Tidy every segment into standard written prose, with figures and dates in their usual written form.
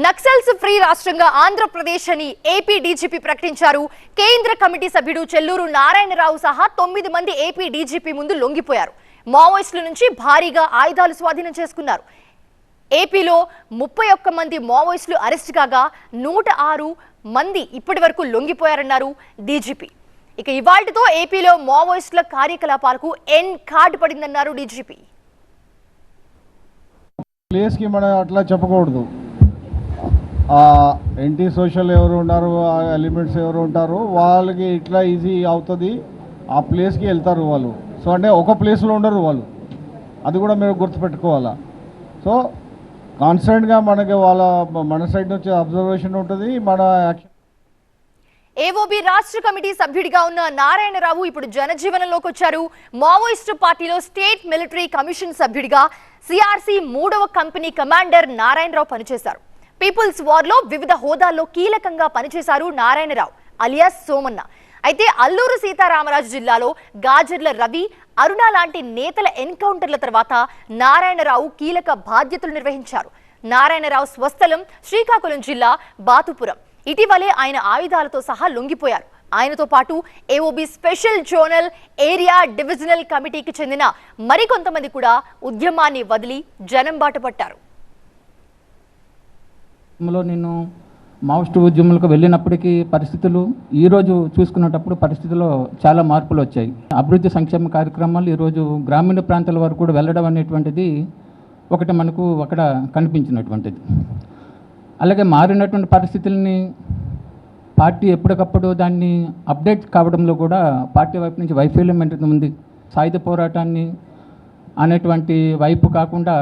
Naxals free రాష్ట్రంగా ఆంధ్రప్రదేశ్ అని AP DGP ప్రకటించారు. కేంద్ర కమిటీ సభ్యుడు చెల్లూరు నారాయణరావు సహా 9 మంది ఏపీ డీజీపీ ముందు లొంగిపోయారు. మావోయిస్టుల నుంచి భారీగా ఆయుధాలు స్వాధీనం చేసుకున్నారు. ఏపీలో 31 మంది మావోయిస్టులు అరెస్ట్ కాగా 106 మంది ఇప్పటి వరకు లొంగిపోయారన్నారు డీజీపీ. ఇక ఇవాల్టితో ఏపీలో మావోయిస్టుల కార్యకలాపాలకు ఎన్ కార్డు పడిందన్నారు డీజీపీ. ప్లేస్కి మనం అట్లా చెప్పకూడదు. యాంటీ సోషల్ ఎవరు ఉన్నారు, ఆ ఎలిమెంట్స్ ఎవరు ఉంటారు, వాళ్ళకి ఇట్లా ఈజీ అవుతుంది, ఆ ప్లేస్కి వెళ్తారు వాళ్ళు. సో అంటే ఒక ప్లేస్లో ఉండరు వాళ్ళు, అది కూడా మీరు గుర్తుపెట్టుకోవాలా. సో కాన్స్టెంట్గా మనకి మన సైడ్ నుంచి అబ్జర్వేషన్ ఉంటుంది. మన యాక్షన్ ఏఓబీ రాష్ట్ర కమిటీ సభ్యుడిగా ఉన్న నారాయణరావు ఇప్పుడు జనజీవనంలోకి వచ్చారు. మావోయిస్టు పార్టీలో స్టేట్ మిలిటరీ కమిషన్ సభ్యుడిగా సిఆర్సీ 3వ కంపెనీ కమాండర్ నారాయణరావు పనిచేశారు. పీపుల్స్ వార్లో వివిధ హోదాల్లో కీలకంగా పనిచేశారు నారాయణరావు అలియాస్ సోమన్న. అయితే అల్లూరు సీతారామరాజు జిల్లాలో గాజర్ల రవి, అరుణ లాంటి నేతల ఎన్కౌంటర్ల తర్వాత నారాయణరావు కీలక బాధ్యతలు నిర్వహించారు. నారాయణరావు స్వస్థలం శ్రీకాకుళం జిల్లా బాతుపురం. ఇటీవలే ఆయన ఆయుధాలతో సహా లొంగిపోయారు. ఆయనతో పాటు AOB special zonal area divisional కమిటీకి చెందిన మరికొంతమంది కూడా ఉద్యమాన్ని వదిలి జనం బాట పట్టారు. నేను మావోయిస్ట్ ఉద్యమాలకు వెళ్ళినప్పటికీ పరిస్థితులు ఈరోజు చూసుకునేటప్పుడు పరిస్థితుల్లో చాలా మార్పులు వచ్చాయి. అభివృద్ధి సంక్షేమ కార్యక్రమాలు ఈరోజు గ్రామీణ ప్రాంతాల వరకు కూడా వెళ్ళడం అనేటువంటిది ఒకటి మనకు అక్కడ కనిపించినటువంటిది. అలాగే మారినటువంటి పరిస్థితుల్ని పార్టీ ఎప్పటికప్పుడు దాన్ని అప్డేట్ కావడంలో కూడా పార్టీ వైపు నుంచి వైఫల్యం ఉంది. సాయుధ పోరాటాన్ని అనేటువంటి వైపు కాకుండా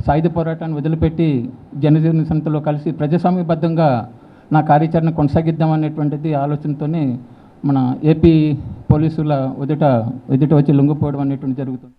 సాయుధ పోరాటాన్ని వదిలిపెట్టి జనజీవన సంస్థలో కలిసి ప్రజాస్వామ్యబద్ధంగా నా కార్యాచరణ కొనసాగిద్దాం అనేటువంటిది ఆలోచనతోనే మన ఏపీ పోలీసుల ఎదుట వచ్చి లొంగిపోవడం అనేటువంటి జరుగుతుంది.